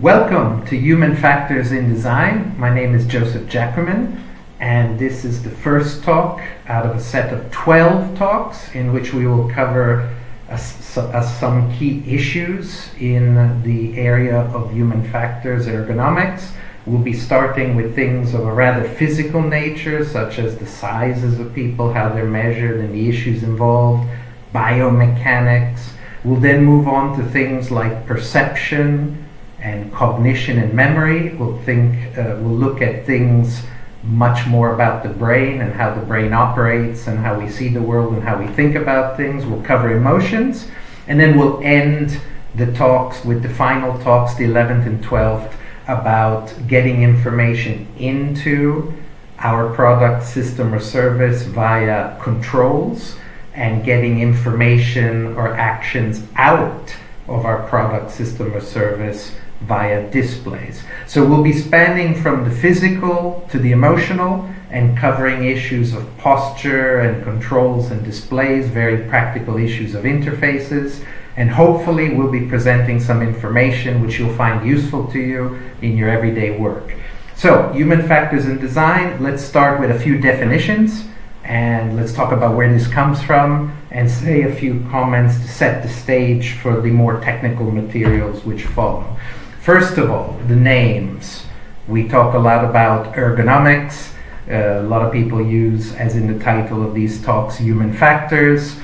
Welcome to Human Factors in Design. My name is Giacomin, and this is the first talk out of a set of 12 talks in which we will cover some key issues in the area of human factors ergonomics. We'll be starting with things of a rather physical nature, such as the sizes of people, how they're measured, and the issues involved, biomechanics. We'll then move on to things like perception and cognition and memory. We'll look at things much more about the brain and how the brain operates and how we see the world and how we think about things. We'll cover emotions, and then we'll end the talks with the final talks, the 11th and 12th, about getting information into our product, system, or service via controls, and getting information or actions out of our product, system, or service via displays. So we'll be spanning from the physical to the emotional and covering issues of posture and controls and displays, very practical issues of interfaces, and hopefully we'll be presenting some information which you'll find useful to you in your everyday work. So, human factors in design, let's start with a few definitions and let's talk about where this comes from and say a few comments to set the stage for the more technical materials which follow. First of all, the names. We talk a lot about ergonomics. A lot of people use, as in the title of these talks, human factors.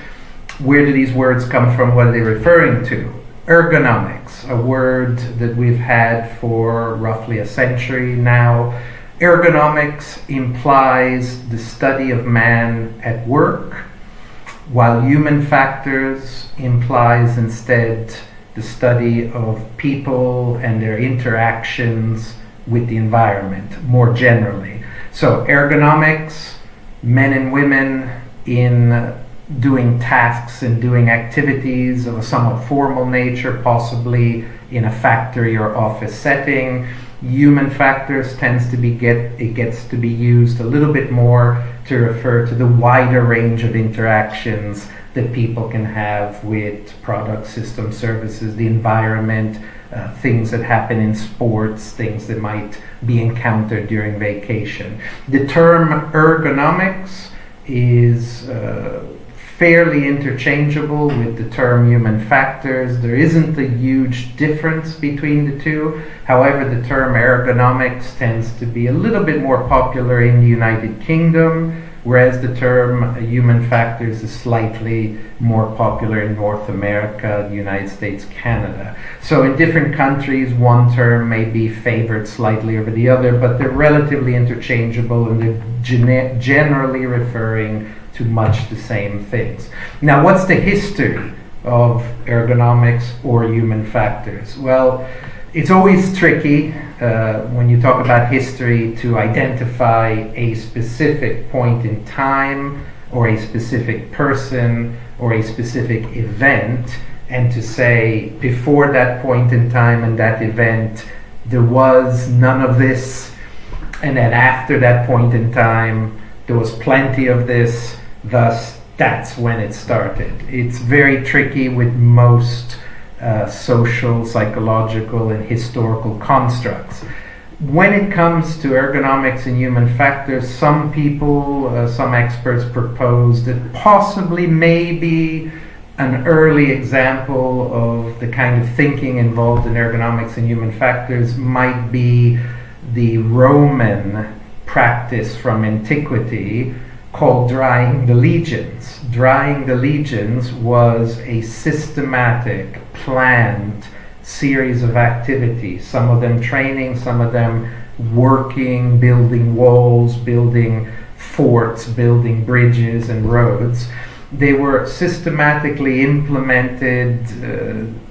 Where do these words come from? What are they referring to? Ergonomics, a word that we've had for roughly a century now. Ergonomics implies the study of man at work, while human factors implies instead the study of people and their interactions with the environment more generally. So ergonomics, men and women in doing tasks and doing activities of a somewhat formal nature, possibly in a factory or office setting. Human factors gets to be used a little bit more to refer to the wider range of interactions that people can have with product, system, services, the environment, things that happen in sports, things that might be encountered during vacation. The term ergonomics is fairly interchangeable with the term human factors. There isn't a huge difference between the two. However, the term ergonomics tends to be a little bit more popular in the United Kingdom, whereas the term human factors is slightly more popular in North America, the United States, Canada. So in different countries, one term may be favored slightly over the other, but they're relatively interchangeable and they're generally referring to much the same things. Now, what's the history of ergonomics or human factors? Well, it's always tricky when you talk about history to identify a specific point in time or a specific person or a specific event and to say before that point in time and that event there was none of this, and then after that point in time there was plenty of this, thus that's when it started. It's very tricky with most social, psychological, and historical constructs. When it comes to ergonomics and human factors, some people, some experts propose that possibly maybe an early example of the kind of thinking involved in ergonomics and human factors might be the Roman practice from antiquity called drying the legions. Drying the legions was a systematic, planned series of activities, some of them training, some of them working, building walls, building forts, building bridges and roads. They were systematically implemented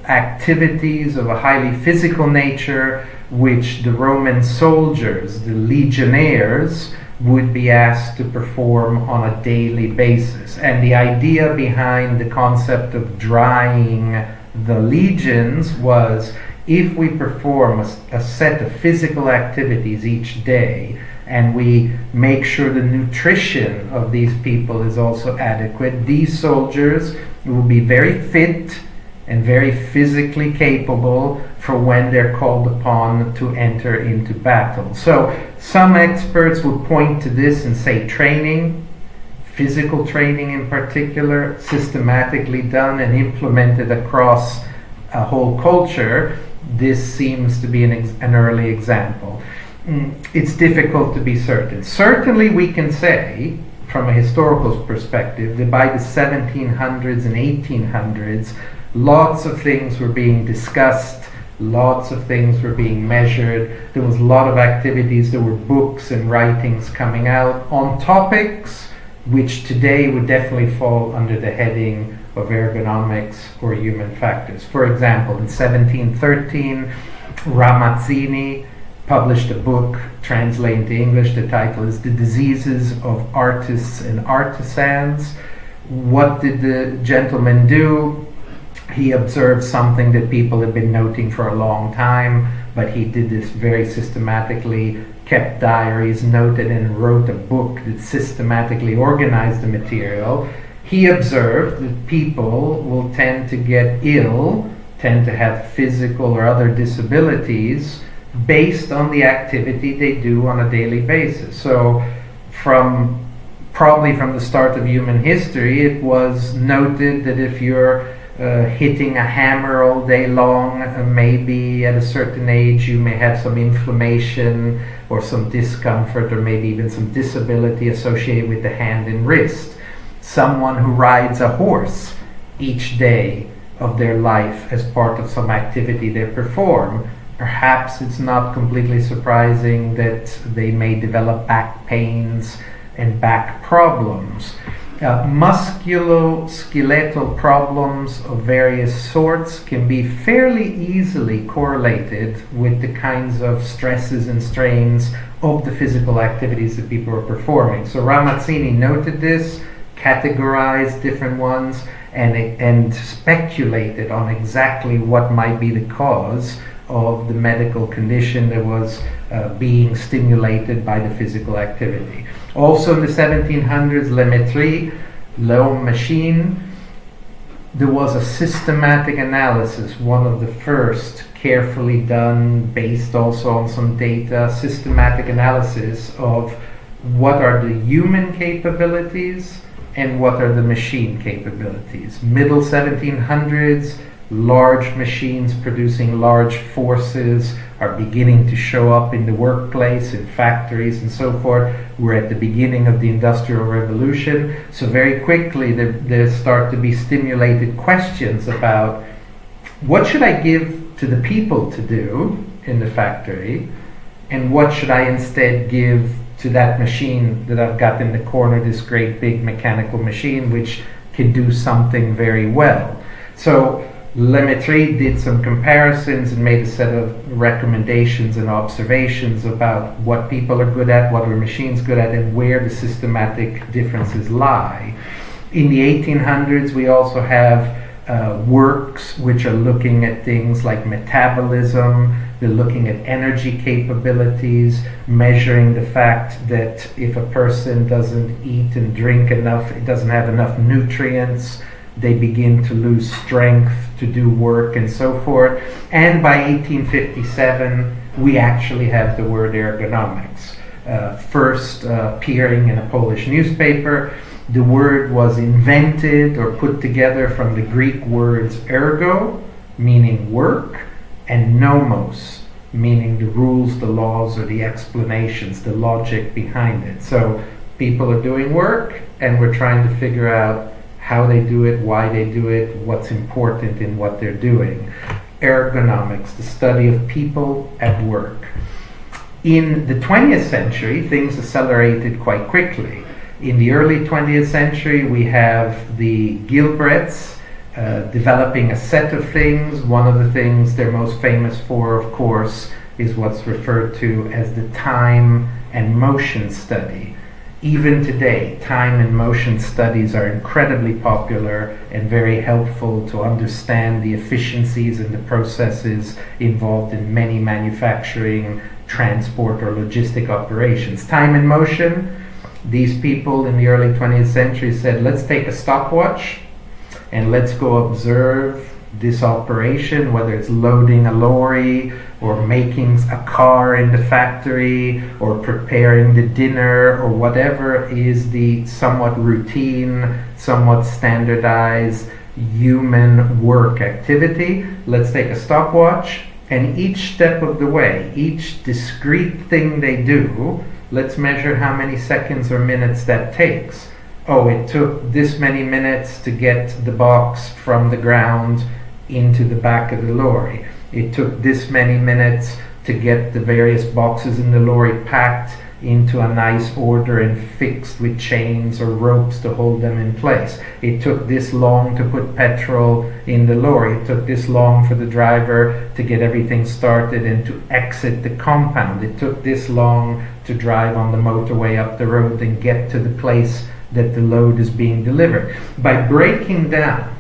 activities of a highly physical nature, which the Roman soldiers, the legionnaires, would be asked to perform on a daily basis. And the idea behind the concept of drying the legions was, if we perform a set of physical activities each day and we make sure the nutrition of these people is also adequate, these soldiers will be very fit and very physically capable for when they're called upon to enter into battle. So some experts will point to this and say training, physical training in particular, systematically done and implemented across a whole culture. This seems to be an early example. It's difficult to be certain. Certainly we can say, from a historical perspective, that by the 1700s and 1800s, lots of things were being discussed, lots of things were being measured, there was a lot of activities, there were books and writings coming out on topics which today would definitely fall under the heading of ergonomics or human factors. For example, in 1713, Ramazzini published a book translated into English. The title is The Diseases of Artists and Artisans. What did the gentleman do? He observed something that people had been noting for a long time, but he did this very systematically, kept diaries, noted, and wrote a book that systematically organized the material. He observed that people will tend to get ill, tend to have physical or other disabilities based on the activity they do on a daily basis. So probably from the start of human history, it was noted that if you're hitting a hammer all day long, maybe at a certain age you may have some inflammation or some discomfort or maybe even some disability associated with the hand and wrist. Someone who rides a horse each day of their life as part of some activity they perform, perhaps it's not completely surprising that they may develop back pains and back problems. Musculoskeletal problems of various sorts can be fairly easily correlated with the kinds of stresses and strains of the physical activities that people are performing. So Ramazzini noted this, categorized different ones, and speculated on exactly what might be the cause of the medical condition that was being stimulated by the physical activity. Also in the 1700s, Lemaitre, L'Homme Machine, there was a systematic analysis, one of the first carefully done, based also on some data, systematic analysis of what are the human capabilities and what are the machine capabilities. Middle 1700s, large machines producing large forces are beginning to show up in the workplace, in factories and so forth. We're at the beginning of the Industrial Revolution, so very quickly there start to be stimulated questions about what should I give to the people to do in the factory, and what should I instead give to that machine that I've got in the corner, this great big mechanical machine which can do something very well. So Lemaitre did some comparisons and made a set of recommendations and observations about what people are good at, what are machines good at, and where the systematic differences lie. In the 1800s, we also have works which are looking at things like metabolism. They're looking at energy capabilities, measuring the fact that if a person doesn't eat and drink enough, it doesn't have enough nutrients, they begin to lose strength to do work and so forth. And by 1857, we actually have the word ergonomics. First appearing in a Polish newspaper, the word was invented or put together from the Greek words ergo, meaning work, and nomos, meaning the rules, the laws, or the explanations, the logic behind it. So people are doing work, and we're trying to figure out how they do it, why they do it, what's important in what they're doing. Ergonomics, the study of people at work. In the 20th century, things accelerated quite quickly. In the early 20th century, we have the Gilbreths developing a set of things. One of the things they're most famous for, of course, is what's referred to as the time and motion study. Even today, time and motion studies are incredibly popular and very helpful to understand the efficiencies and the processes involved in many manufacturing, transport, or logistic operations. Time and motion, these people in the early 20th century said, let's take a stopwatch and let's go observe this operation, whether it's loading a lorry or making a car in the factory or preparing the dinner or whatever is the somewhat routine, somewhat standardized human work activity. Let's take a stopwatch, and each step of the way, each discrete thing they do, let's measure how many seconds or minutes that takes. Oh, it took this many minutes to get the box from the ground into the back of the lorry. It took this many minutes to get the various boxes in the lorry packed into a nice order and fixed with chains or ropes to hold them in place. It took this long to put petrol in the lorry. It took this long for the driver to get everything started and to exit the compound. It took this long to drive on the motorway up the road and get to the place that the load is being delivered. By breaking down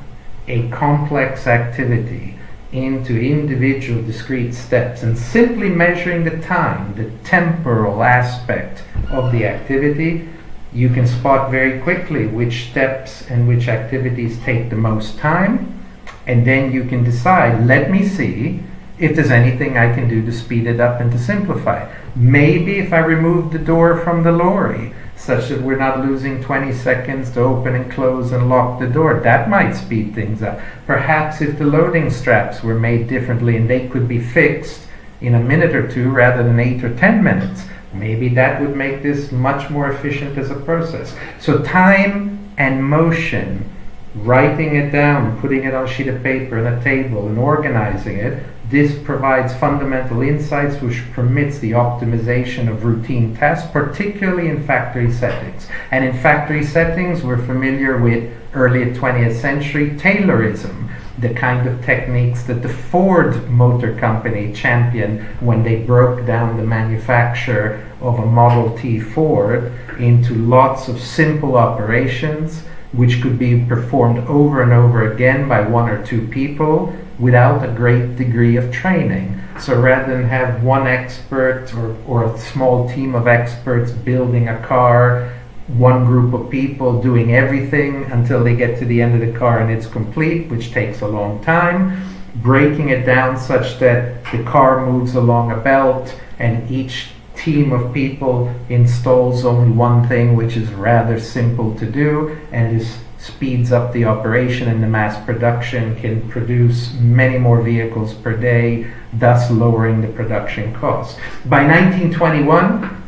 a complex activity into individual discrete steps and simply measuring the time, the temporal aspect of the activity, you can spot very quickly which steps and which activities take the most time, and then you can decide, let me see if there's anything I can do to speed it up and to simplify it. Maybe if I remove the door from the lorry, such that we're not losing 20 seconds to open and close and lock the door, that might speed things up. Perhaps if the loading straps were made differently and they could be fixed in a minute or two rather than 8 or 10 minutes, maybe that would make this much more efficient as a process. So time and motion, writing it down, putting it on a sheet of paper and a table and organizing it, this provides fundamental insights which permits the optimization of routine tasks, particularly in factory settings. And in factory settings, we're familiar with early 20th century Taylorism, the kind of techniques that the Ford Motor Company championed when they broke down the manufacture of a Model T Ford into lots of simple operations which could be performed over and over again by one or two people without a great degree of training. So rather than have one expert or a small team of experts building a car, one group of people doing everything until they get to the end of the car and it's complete, which takes a long time, breaking it down such that the car moves along a belt and each team of people installs only one thing, which is rather simple to do, and this speeds up the operation, and the mass production can produce many more vehicles per day, thus lowering the production cost. By 1921,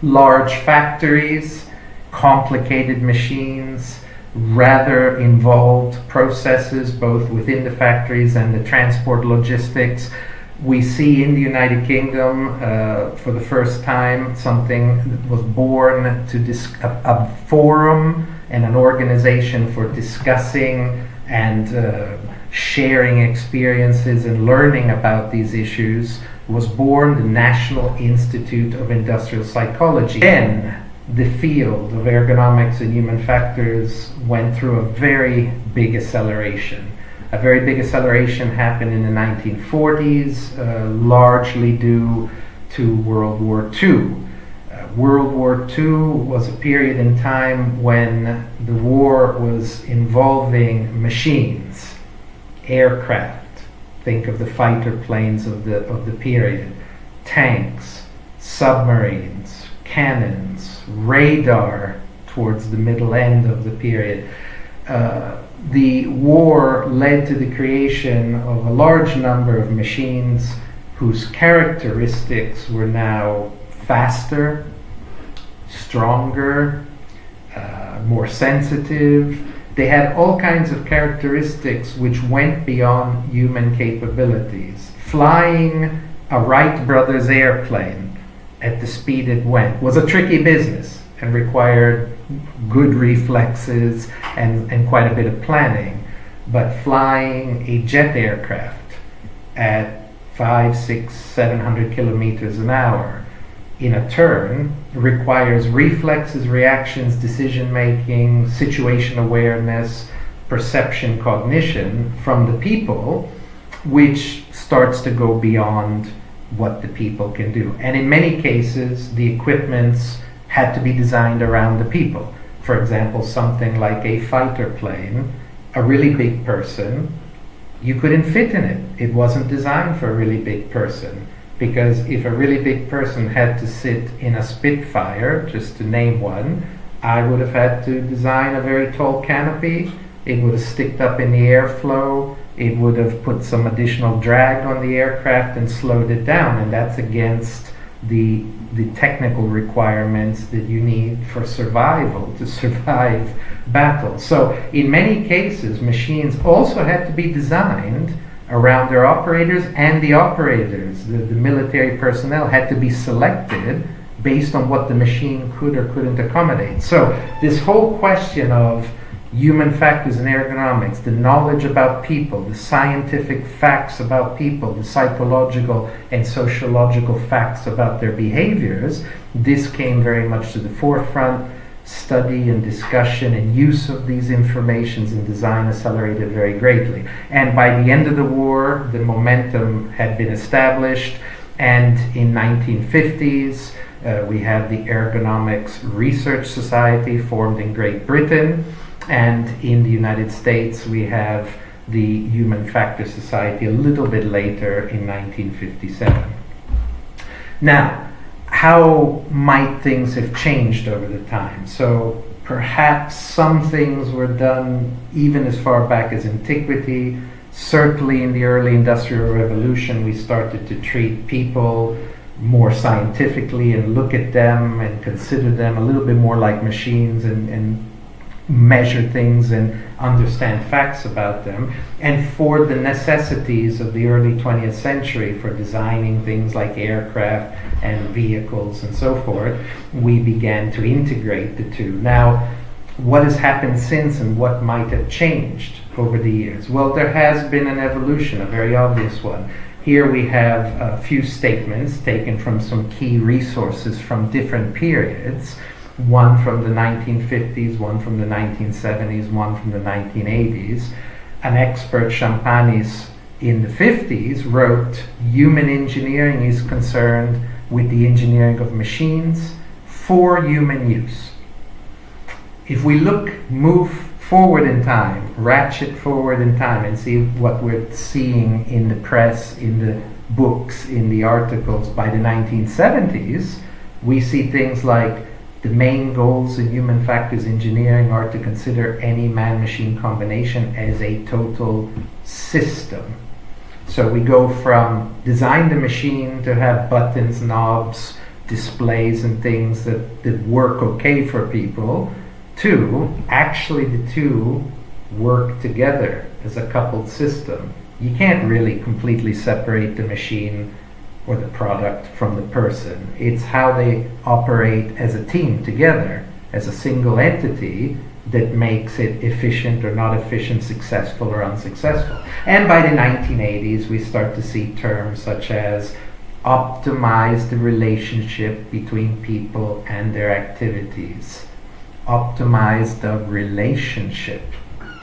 large factories, complicated machines, rather involved processes both within the factories and the transport logistics. We see in the United Kingdom for the first time something that was born to a forum and an organization for discussing and sharing experiences and learning about these issues was born, the National Institute of Industrial Psychology. Then the field of ergonomics and human factors went through a very big acceleration. A very big acceleration happened in the 1940s, largely due to World War II. World War II was a period in time when the war was involving machines, aircraft, think of the fighter planes of the period, tanks, submarines, cannons, radar towards the middle end of the period. The war led to the creation of a large number of machines whose characteristics were now faster, stronger, more sensitive. They had all kinds of characteristics which went beyond human capabilities. Flying a Wright brothers airplane at the speed it went was a tricky business and required good reflexes and quite a bit of planning. But flying a jet aircraft at 500, 600, 700 kilometers an hour in a turn requires reflexes, reactions, decision making, situation awareness, perception, cognition from the people, which starts to go beyond what the people can do. And in many cases, the equipments had to be designed around the people. For example, something like a fighter plane, a really big person you couldn't fit in it. It wasn't designed for a really big person. Because if a really big person had to sit in a Spitfire, just to name one, I would have had to design a very tall canopy. It would have sticked up in the airflow. It would have put some additional drag on the aircraft and slowed it down. And that's against the technical requirements that you need for survival, to survive battle. So in many cases, machines also had to be designed around their operators, and the operators, the military personnel, had to be selected based on what the machine could or couldn't accommodate. So this whole question of human factors in ergonomics, the knowledge about people, the scientific facts about people, the psychological and sociological facts about their behaviors, this came very much to the forefront. Study and discussion and use of these informations in design accelerated very greatly. And by the end of the war, the momentum had been established, and in 1950s, we had the Ergonomics Research Society formed in Great Britain, and in the United States we have the Human Factors Society a little bit later in 1957. Now, how might things have changed over the time? So perhaps some things were done even as far back as antiquity. Certainly in the early Industrial Revolution, we started to treat people more scientifically and look at them and consider them a little bit more like machines and measure things and understand facts about them. And for the necessities of the early 20th century, for designing things like aircraft and vehicles and so forth, we began to integrate the two. Now, what has happened since and what might have changed over the years? Well, there has been an evolution, a very obvious one. Here we have a few statements taken from some key resources from different periods. One from the 1950s, one from the 1970s, one from the 1980s. An expert, Champanis, in the 50s wrote, "Human engineering is concerned with the engineering of machines for human use." If we move forward in time, ratchet forward in time, and see what we're seeing in the press, in the books, in the articles by the 1970s, we see things like the main goals in human factors engineering are to consider any man-machine combination as a total system. So we go from design the machine to have buttons, knobs, displays and things that work okay for people, to actually the two work together as a coupled system. You can't really completely separate the machine or the product from the person. It's how they operate as a team together, as a single entity, that makes it efficient or not efficient, successful or unsuccessful. And by the 1980s, we start to see terms such as optimize the relationship between people and their activities. Optimize the relationship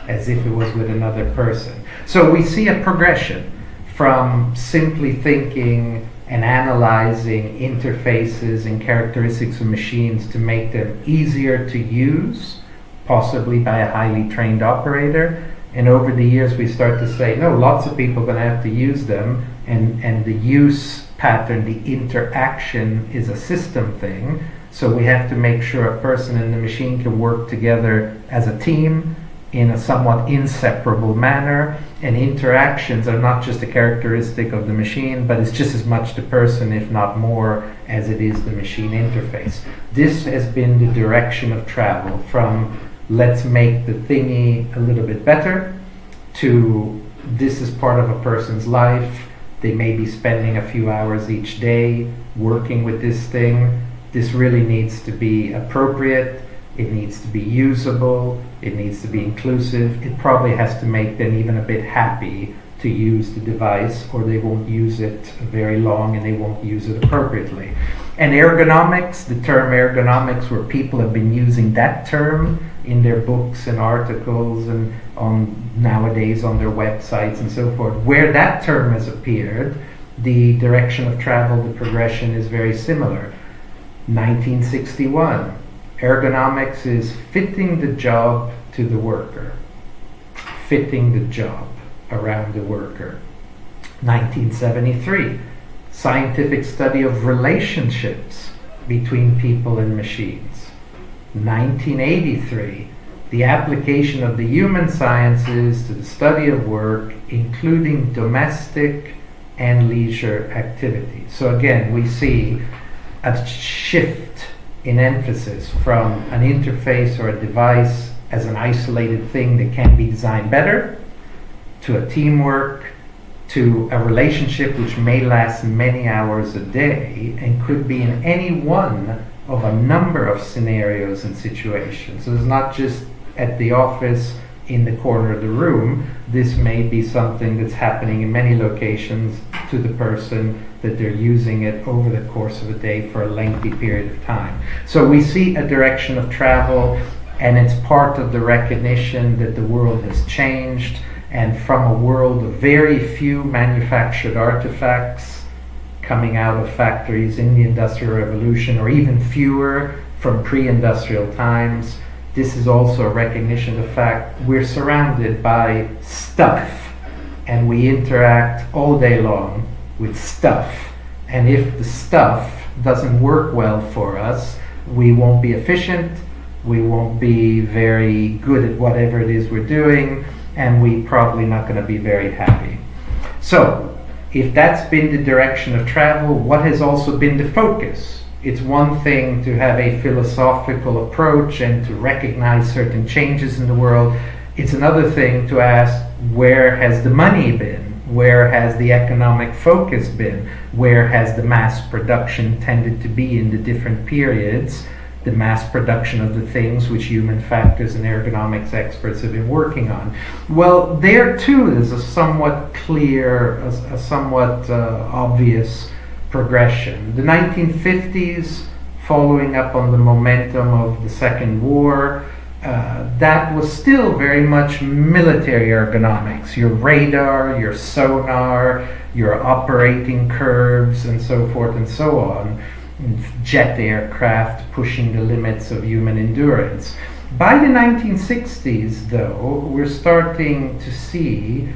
as if it was with another person. So we see a progression from simply thinking and analyzing interfaces and characteristics of machines to make them easier to use, possibly by a highly trained operator. And over the years we start to say, no, lots of people are going to have to use them, and the use pattern, the interaction, is a system thing. So we have to make sure a person and the machine can work together as a team in a somewhat inseparable manner, and interactions are not just a characteristic of the machine, but it's just as much the person, if not more, as it is the machine interface. This has been the direction of travel, from let's make the thingy a little bit better, to this is part of a person's life. They may be spending a few hours each day working with this thing. This really needs to be appropriate. It needs to be usable. It needs to be inclusive. It probably has to make them even a bit happy to use the device, or they won't use it very long and they won't use it appropriately. And ergonomics, the term ergonomics, where people have been using that term in their books and articles and nowadays on their websites and so forth, where that term has appeared, the direction of travel, the progression is very similar. 1961. Ergonomics is fitting the job to the worker. Fitting the job. around the worker. 1973, scientific study of relationships between people and machines. 1983, the application of the human sciences to the study of work, including domestic and leisure activities. So again, we see a shift in emphasis from an interface or a device as an isolated thing that can be designed better, to a teamwork, to a relationship which may last many hours a day and could be in any one of a number of scenarios and situations. So it's not just at the office in the corner of the room. This may be something that's happening in many locations to the person that they're using it over the course of a day for a lengthy period of time. So we see a direction of travel, and it's part of the recognition that the world has changed, and from a world of very few manufactured artifacts coming out of factories in the Industrial Revolution, or even fewer from pre-industrial times, this is also a recognition of the fact we're surrounded by stuff, and we interact all day long with stuff. And if the stuff doesn't work well for us, we won't be efficient, we won't be very good at whatever it is we're doing, and we're probably not going to be very happy. So, if that's been the direction of travel, what has also been the focus? It's one thing to have a philosophical approach and to recognize certain changes in the world. It's another thing to ask, where has the money been? Where has the economic focus been? Where has the mass production tended to be in the different periods? The mass production of the things which human factors and ergonomics experts have been working on. Well, there too there's a somewhat clear, a somewhat obvious progression. The 1950s, following up on the momentum of the Second War, that was still very much military ergonomics. Your radar, your sonar, your operating curves, and so forth and so on. Jet aircraft pushing the limits of human endurance. By the 1960s, though, we're starting to see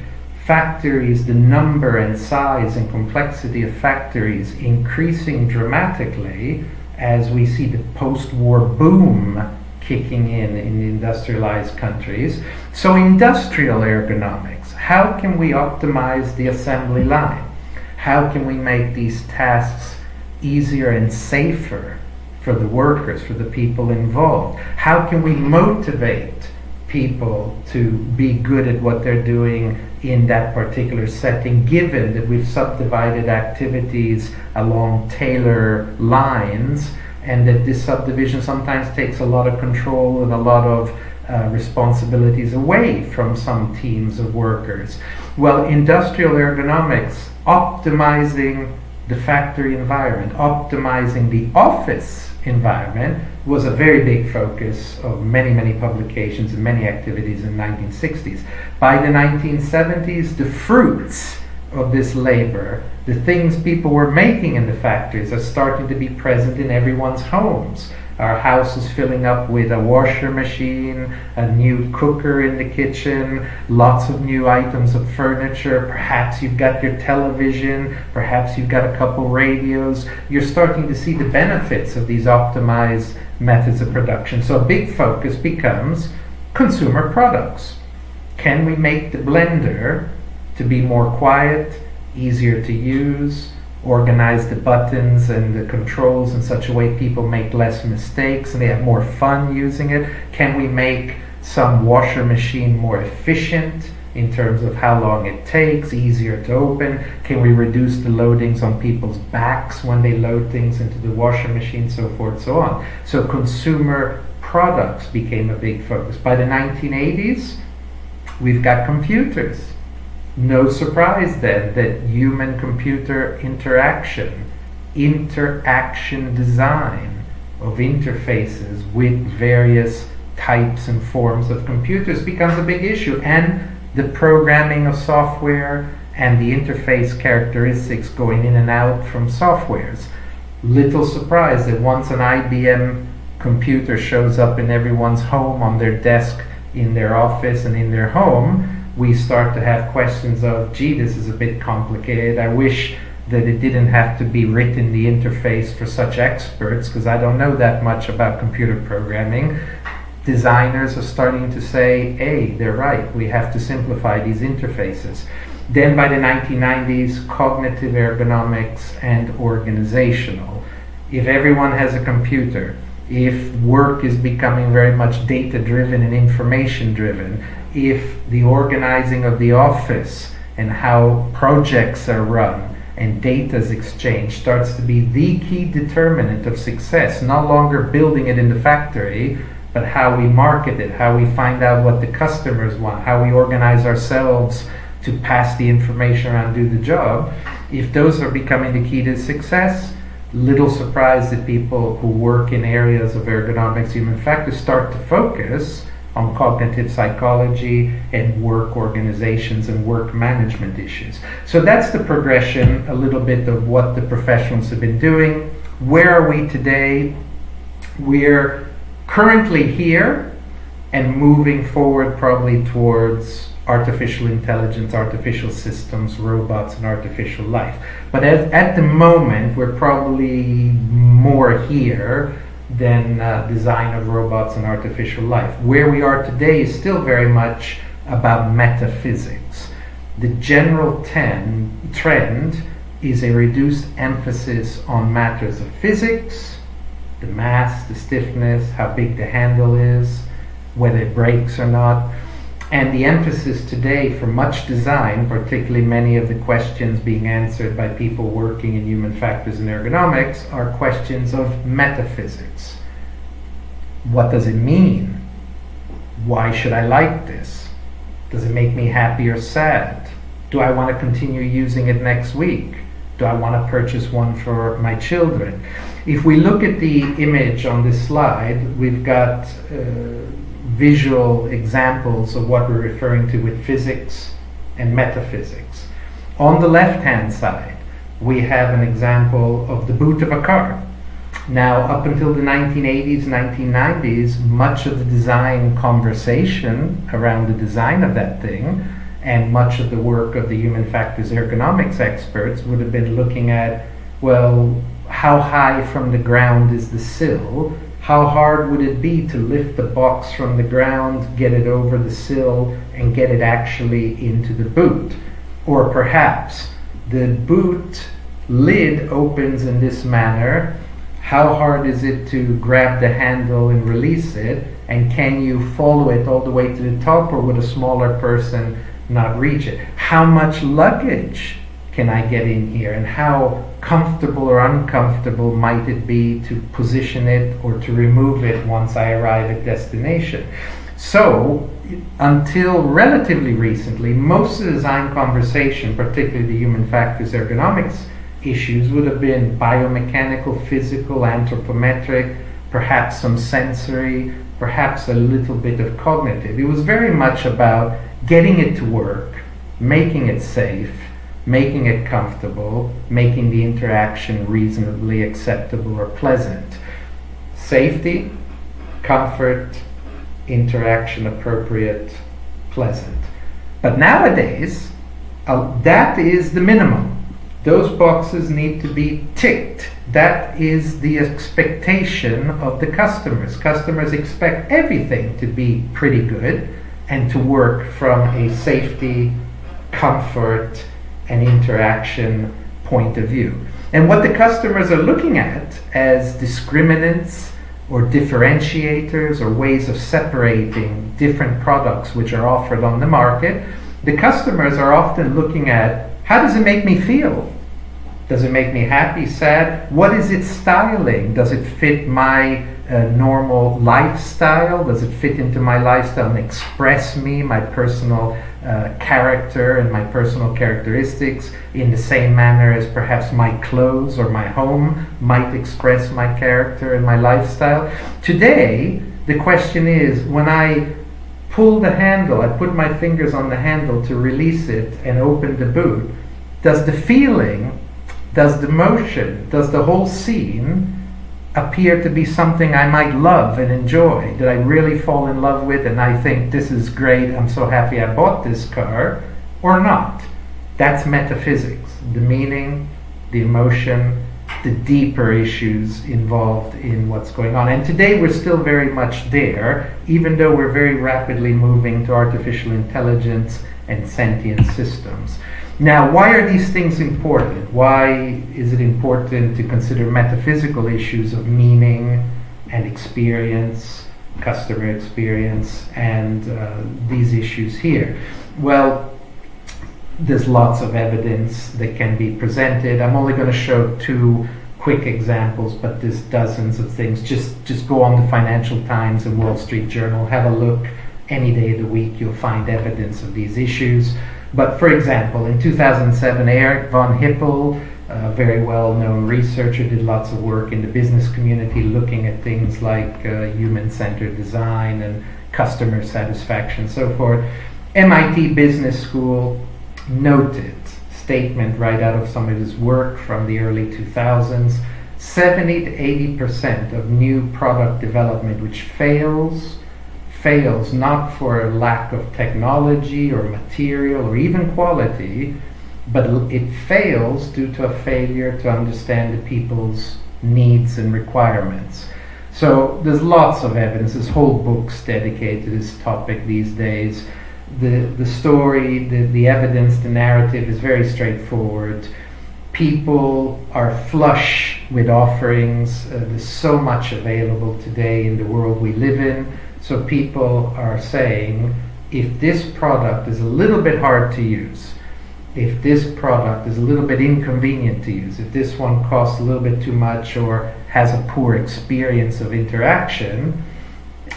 factories, the number and size and complexity of factories increasing dramatically as we see the post-war boom kicking in the industrialized countries. So industrial ergonomics, how can we optimize the assembly line? How can we make these tasks easier and safer for the workers, for the people involved? How can we motivate people to be good at what they're doing in that particular setting, given that we've subdivided activities along tailor lines, and that this subdivision sometimes takes a lot of control and a lot of responsibilities away from some teams of workers? Well, industrial ergonomics, optimizing the factory environment, optimizing the office environment, was a very big focus of many, many publications and many activities in the 1960s. By the 1970s, the fruits of this labor, the things people were making in the factories, are starting to be present in everyone's homes. Our house is filling up with a washer machine, a new cooker in the kitchen, lots of new items of furniture. Perhaps you've got your television, perhaps you've got a couple radios. You're starting to see the benefits of these optimized methods of production. So a big focus becomes consumer products. Can we make the blender to be more quiet, easier to use, organize the buttons and the controls in such a way people make less mistakes and they have more fun using it? Can we make some washer machine more efficient in terms of how long it takes, easier to open? Can we reduce the loadings on people's backs when they load things into the washer machine, so forth, so on? So consumer products became a big focus. By the 1980s, we've got computers. No surprise then that human-computer interaction design of interfaces with various types and forms of computers becomes a big issue, and the programming of software and the interface characteristics going in and out from softwares. Little surprise that once an IBM computer shows up in everyone's home, on their desk, in their office, and in their home, we start to have questions of, gee, this is a bit complicated. I wish that it didn't have to be written the interface for such experts, because I don't know that much about computer programming. Designers are starting to say, hey, they're right, we have to simplify these interfaces. Then by the 1990s, cognitive ergonomics and organizational. If everyone has a computer, if work is becoming very much data-driven and information-driven, if the organizing of the office and how projects are run and data is exchanged starts to be the key determinant of success, no longer building it in the factory, but how we market it, how we find out what the customers want, how we organize ourselves to pass the information around, do the job. If those are becoming the key to success, little surprise that people who work in areas of ergonomics, human factors, start to focus on cognitive psychology and work organizations and work management issues. So that's the progression, a little bit of what the professionals have been doing. Where are we today? We're currently here and moving forward probably towards artificial intelligence, artificial systems, robots, and artificial life. But at the moment, we're probably more here than design of robots and artificial life. Where we are today is still very much about metaphysics. The general trend is a reduced emphasis on matters of physics, the mass, the stiffness, how big the handle is, whether it breaks or not. And the emphasis today for much design, particularly many of the questions being answered by people working in human factors and ergonomics, are questions of metaphysics. What does it mean? Why should I like this? Does it make me happy or sad? Do I want to continue using it next week? Do I want to purchase one for my children? If we look at the image on this slide, we've got visual examples of what we're referring to with physics and metaphysics. On the left-hand side, we have an example of the boot of a car. Now, up until the 1980s, 1990s, much of the design conversation around the design of that thing and much of the work of the human factors ergonomics experts would have been looking at, well, how high from the ground is the sill? How hard would it be to lift the box from the ground, get it over the sill, and get it actually into the boot? Or perhaps the boot lid opens in this manner. How hard is it to grab the handle and release it? And can you follow it all the way to the top, or would a smaller person not reach it? How much luggage can I get in here, and how comfortable or uncomfortable might it be to position it or to remove it once I arrive at destination? So, until relatively recently, most of the design conversation, particularly the human factors ergonomics issues, would have been biomechanical, physical, anthropometric, perhaps some sensory, perhaps a little bit of cognitive. It was very much about getting it to work, making it safe, making it comfortable, making the interaction reasonably acceptable or pleasant. Safety, comfort, interaction appropriate, pleasant. But nowadays, that is the minimum. Those boxes need to be ticked. That is the expectation of the customers. Customers expect everything to be pretty good and to work from a safety, comfort, and interaction point of view. And what the customers are looking at as discriminants or differentiators or ways of separating different products which are offered on the market, the customers are often looking at, how does it make me feel? Does it make me happy, sad? What is its styling? Does it fit my normal lifestyle? Does it fit into my lifestyle and express me, my personal character and my personal characteristics in the same manner as perhaps my clothes or my home might express my character and my lifestyle? Today, the question is, when I pull the handle, I put my fingers on the handle to release it and open the boot, does the feeling, does the motion, does the whole scene appear to be something I might love and enjoy, that I really fall in love with and I think this is great, I'm so happy I bought this car, or not. That's metaphysics, the meaning, the emotion, the deeper issues involved in what's going on. And today we're still very much there, even though we're very rapidly moving to artificial intelligence and sentient systems. Now, why are these things important? Why is it important to consider metaphysical issues of meaning and experience, customer experience, and these issues here? Well, there's lots of evidence that can be presented. I'm only going to show two quick examples, but there's dozens of things. Just go on the Financial Times and Wall Street Journal, have a look. Any day of the week you'll find evidence of these issues. But for example, in 2007, Eric von Hippel, a very well-known researcher, did lots of work in the business community looking at things like human-centered design and customer satisfaction and so forth. MIT Business School noted, statement right out of some of his work from the early 2000s, 70 to 80% of new product development which fails not for lack of technology or material or even quality, but it fails due to a failure to understand the people's needs and requirements. So there's lots of evidence. There's whole books dedicated to this topic these days. The story, the evidence, the narrative is very straightforward. People are flush with offerings. There's so much available today in the world we live in. So people are saying, if this product is a little bit hard to use, if this product is a little bit inconvenient to use, if this one costs a little bit too much or has a poor experience of interaction,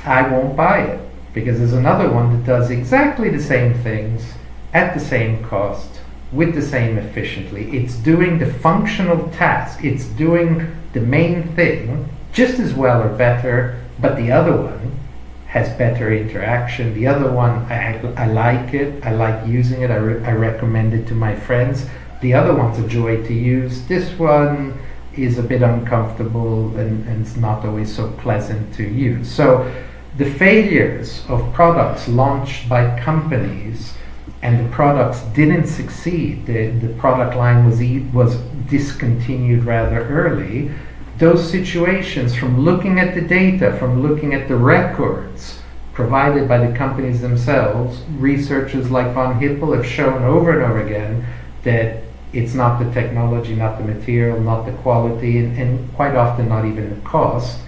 I won't buy it. Because there's another one that does exactly the same things at the same cost with the same efficiently. It's doing the functional task. It's doing the main thing just as well or better, but the other one has better interaction. The other one, I like it. I like using it. I recommend it to my friends. The other one's a joy to use. This one is a bit uncomfortable and it's not always so pleasant to use. So the failures of products launched by companies and the products didn't succeed, the product line was discontinued rather early, those situations, from looking at the data, from looking at the records provided by the companies themselves, researchers like von Hippel have shown over and over again that it's not the technology, not the material, not the quality, and quite often not even the cost.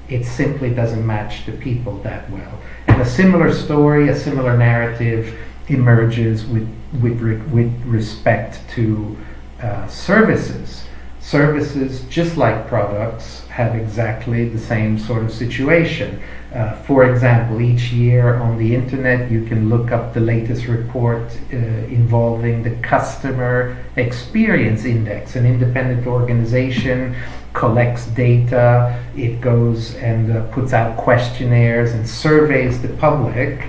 It simply doesn't match the people that well. And a similar story, a similar narrative emerges with respect to services. Services, just like products, have exactly the same sort of situation. For example, each year on the internet you can look up the latest report involving the Customer Experience Index, an independent organization collects data, it goes and puts out questionnaires and surveys the public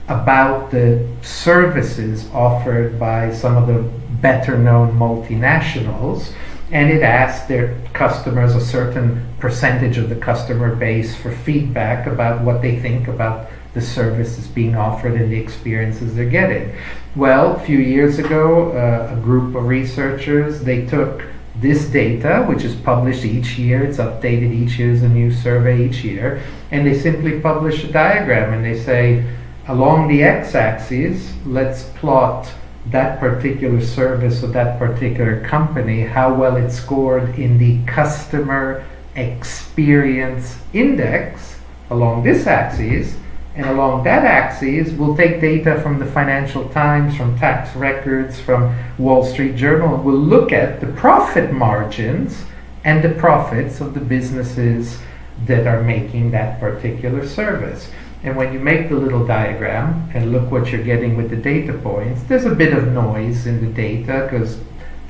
about the services offered by some of the better known multinationals, and it asks their customers, a certain percentage of the customer base, for feedback about what they think about the services being offered and the experiences they're getting. Well, a few years ago, a group of researchers, they took this data, which is published each year, it's updated each year, there's a new survey each year, and they simply publish a diagram and they say, along the x-axis, let's plot that particular service or that particular company, how well it scored in the Customer Experience Index along this axis, and along that axis we'll take data from the Financial Times, from tax records, from Wall Street Journal, and we'll look at the profit margins and the profits of the businesses that are making that particular service. And when you make the little diagram and look what you're getting with the data points, there's a bit of noise in the data because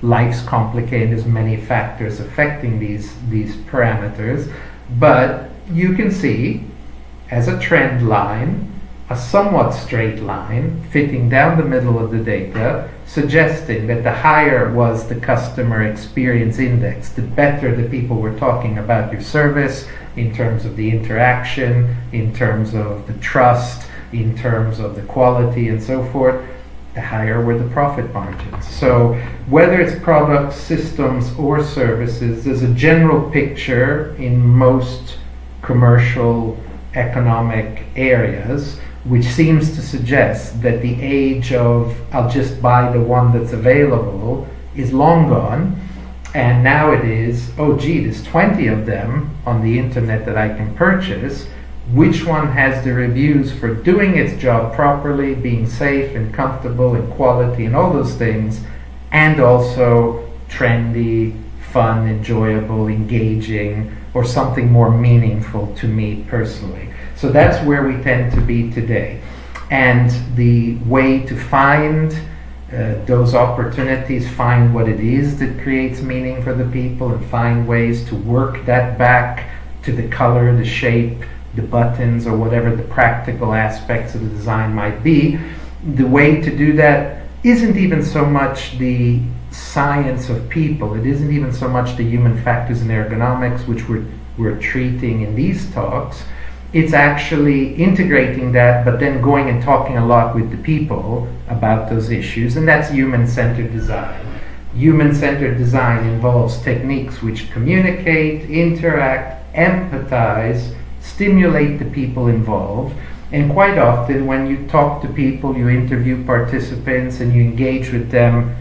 life's complicated, there's many factors affecting these parameters, but you can see as a trend line a somewhat straight line fitting down the middle of the data, suggesting that the higher was the customer experience index, the better the people were talking about your service in terms of the interaction, in terms of the trust, in terms of the quality and so forth, the higher were the profit margins. So whether it's products, systems, or services, there's a general picture in most commercial economic areas which seems to suggest that the age of I'll just buy the one that's available is long gone, and now it is, oh gee, there's 20 of them on the internet that I can purchase. Which one has the reviews for doing its job properly, being safe and comfortable and quality and all those things, and also trendy, fun, enjoyable, engaging, or something more meaningful to me personally. So that's where we tend to be today. And the way to find those opportunities, find what it is that creates meaning for the people, and find ways to work that back to the color, the shape, the buttons, or whatever the practical aspects of the design might be. The way to do that isn't even so much the science of people. It isn't even so much the human factors and ergonomics, which we're treating in these talks. It's actually integrating that, but then going and talking a lot with the people about those issues, and that's human-centered design. Human-centered design involves techniques which communicate, interact, empathize, stimulate the people involved, and quite often when you talk to people, you interview participants, and you engage with them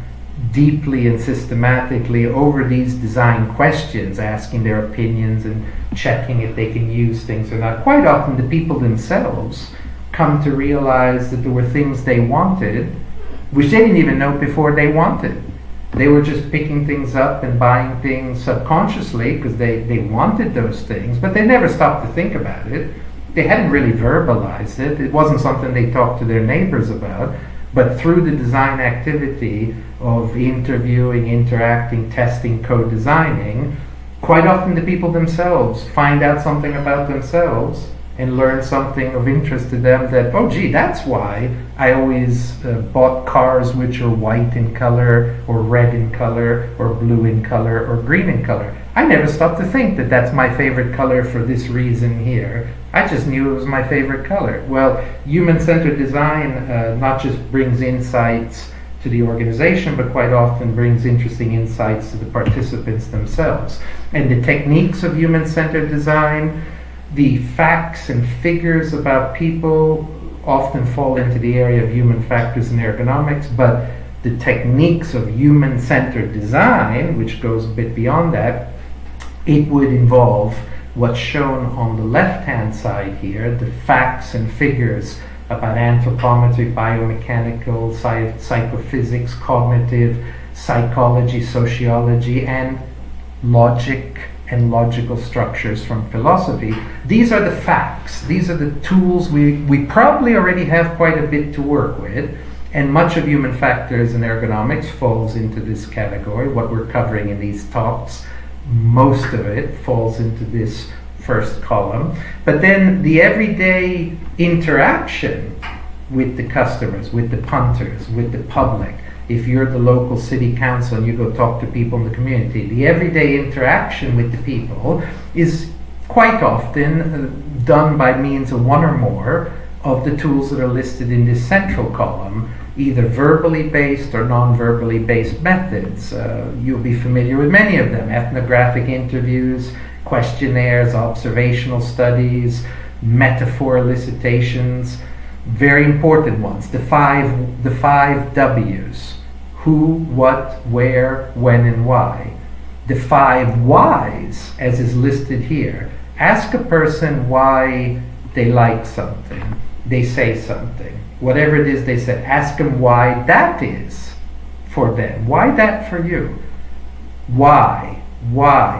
deeply and systematically over these design questions, asking their opinions and checking if they can use things or not. Quite often the people themselves come to realize that there were things they wanted which they didn't even know before they wanted. They were just picking things up and buying things subconsciously because they wanted those things, but they never stopped to think about it. They hadn't really verbalized it. It wasn't something they talked to their neighbors about. But through the design activity of interviewing, interacting, testing, co-designing, quite often the people themselves find out something about themselves and learn something of interest to them that, oh gee, that's why I always bought cars which are white in color, or red in color, or blue in color, or green in color. I never stopped to think that that's my favorite color for this reason here. I just knew it was my favorite color. Well, human-centered design not just brings insights to the organization, but quite often brings interesting insights to the participants themselves. And the techniques of human-centered design, the facts and figures about people often fall into the area of human factors and ergonomics, but the techniques of human-centered design, which goes a bit beyond that, it would involve what's shown on the left-hand side here, the facts and figures about anthropometry, biomechanical, psychophysics, cognitive, psychology, sociology, and logic and logical structures from philosophy. These are the facts. These are the tools we probably already have quite a bit to work with, and much of human factors and ergonomics falls into this category. What we're covering in these talks, most of it falls into this first column. But then the everyday interaction with the customers, with the punters, with the public. If you're the local city council and you go talk to people in the community, the everyday interaction with the people is quite often done by means of one or more of the tools that are listed in this central column, either verbally based or non-verbally based methods. You'll be familiar with many of them: ethnographic interviews, questionnaires, observational studies, metaphor elicitations, very important ones, the five W's: who, what, where, when, and why. The 5 whys, as is listed here: ask a person why they like something, they say something, whatever it is they said, ask them why that is for them, why that for you, why.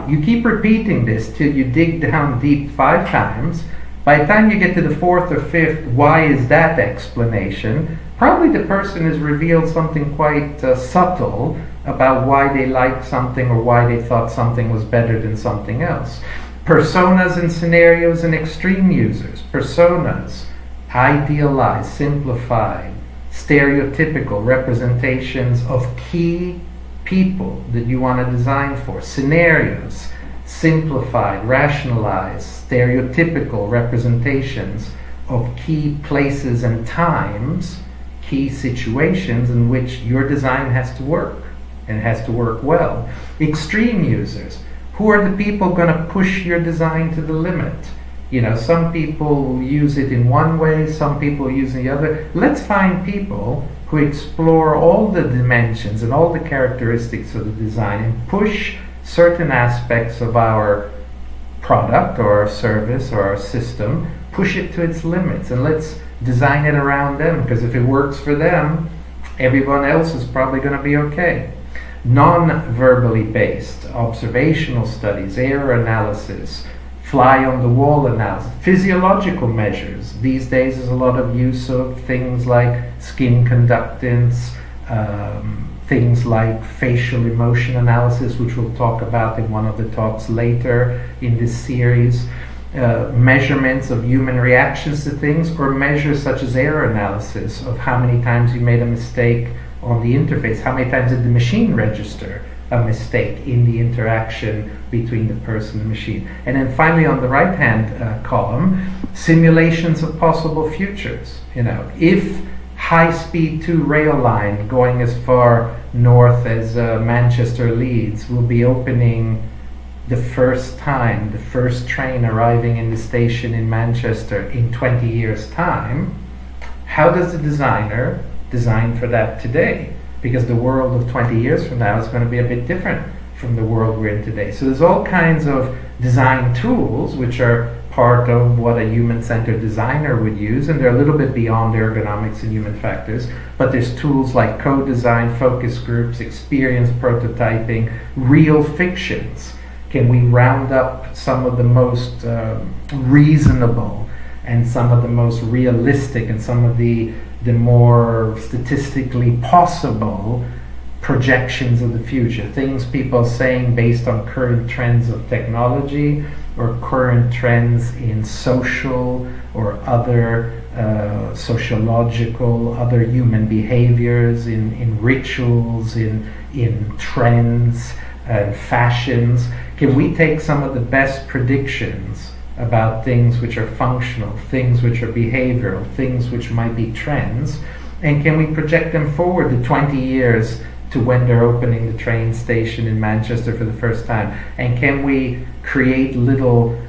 You keep repeating this till you dig down deep 5 times. By the time you get to the 4th or 5th why is that explanation, probably the person has revealed something quite subtle about why they liked something or why they thought something was better than something else. Personas and scenarios and extreme users. Personas: idealized, simplified, stereotypical representations of key people that you want to design for. Scenarios, simplified, rationalized, stereotypical representations of key places and times, key situations in which your design has to work, and has to work well. Extreme users. Who are the people going to push your design to the limit? You know, some people use it in one way, some people use it the other. Let's find people who explore all the dimensions and all the characteristics of the design and push certain aspects of our product or our service or our system, push it to its limits, and let's design it around them, because if it works for them, everyone else is probably going to be okay. Non-verbally based observational studies, error analysis, fly on the wall analysis, physiological measures. These days there's a lot of use of things like skin conductance, things like facial emotion analysis, which we'll talk about in one of the talks later in this series. Measurements of human reactions to things, or measures such as error analysis of how many times you made a mistake on the interface, how many times did the machine register a mistake in the interaction between the person and machine. And then finally on the right hand column, simulations of possible futures. You know, if high-speed 2 rail line going as far north as Manchester Leeds will be opening the first time, the first train arriving in the station in Manchester in 20 years' time, how does the designer design for that today? Because the world of 20 years from now is going to be a bit different from the world we're in today. So there's all kinds of design tools which are part of what a human-centered designer would use, and they're a little bit beyond ergonomics and human factors, but there's tools like co-design, focus groups, experience prototyping, real fictions. Can we round up some of the most reasonable and some of the most realistic and some of the more statistically possible projections of the future, things people are saying based on current trends of technology or current trends in social or other sociological, other human behaviors, in rituals, in trends and fashions. Can we take some of the best predictions about things which are functional, things which are behavioral, things which might be trends, and can we project them forward to 20 years to when they're opening the train station in Manchester for the first time? And can we create little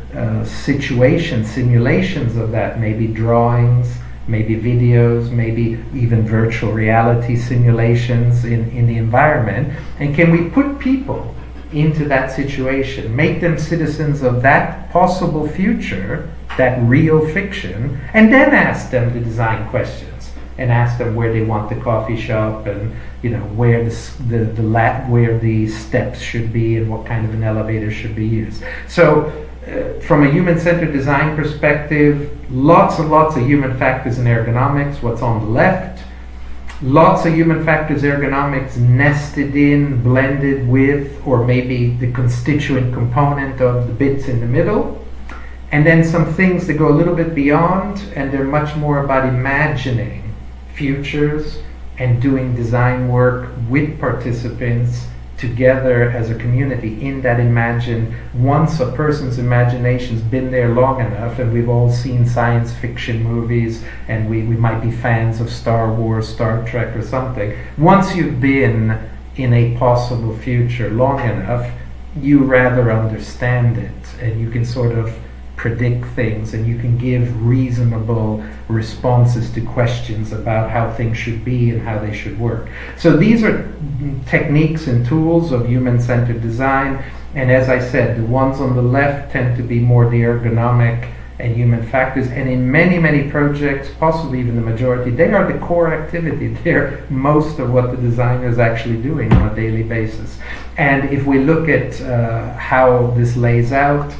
simulations of that, maybe drawings, maybe videos, maybe even virtual reality simulations in the environment? And can we put people into that situation, make them citizens of that possible future, that real fiction, and then ask them the design questions, and ask them where they want the coffee shop, and you know where where the steps should be, and what kind of an elevator should be used. So from a human-centered design perspective, lots and lots of human factors in ergonomics. What's on the left, lots of human factors ergonomics nested in, blended with, or maybe the constituent component of the bits in the middle. And then some things that go a little bit beyond, and they're much more about imagining futures and doing design work with participants together as a community in that imagine. Once a person's imagination's been there long enough, and we've all seen science fiction movies, and we might be fans of Star Wars, Star Trek or something. Once you've been in a possible future long enough, you rather understand it, and you can sort of predict things, and you can give reasonable responses to questions about how things should be and how they should work. So these are techniques and tools of human-centered design, and as I said, the ones on the left tend to be more the ergonomic and human factors, and in many, many projects, possibly even the majority, they are the core activity. They're most of what the designer is actually doing on a daily basis. And if we look at how this lays out,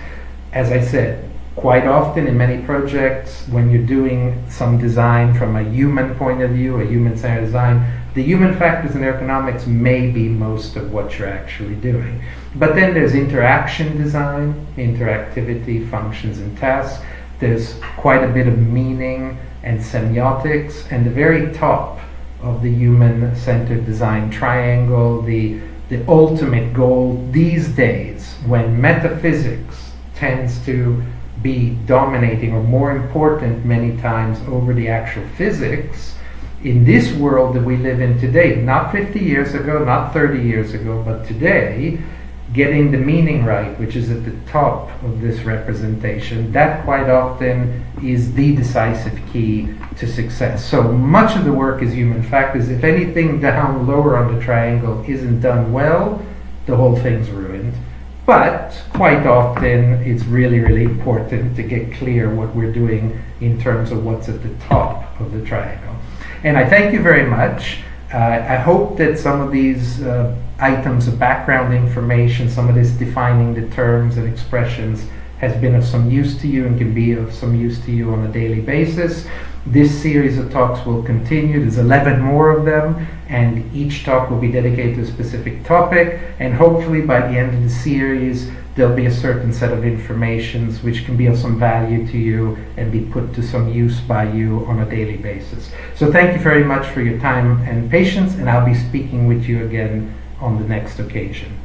as I said, quite often in many projects, when you're doing some design from a human point of view, a human-centered design, the human factors in ergonomics may be most of what you're actually doing. But then there's interaction design, interactivity, functions and tasks. There's quite a bit of meaning and semiotics, and the very top of the human-centered design triangle, the ultimate goal these days, when metaphysics tends to be dominating or more important many times over the actual physics, in this world that we live in today, not 50 years ago, not 30 years ago, but today, getting the meaning right, which is at the top of this representation, that quite often is the decisive key to success. So much of the work is human factors. If anything down lower on the triangle isn't done well, the whole thing's ruined. But quite often it's really, really important to get clear what we're doing in terms of what's at the top of the triangle. And I thank you very much. I hope that some of these items of background information, some of this defining the terms and expressions has been of some use to you and can be of some use to you on a daily basis. This series of talks will continue. There's 11 more of them, and each talk will be dedicated to a specific topic, and hopefully by the end of the series there'll be a certain set of informations which can be of some value to you and be put to some use by you on a daily basis. So thank you very much for your time and patience, and I'll be speaking with you again on the next occasion.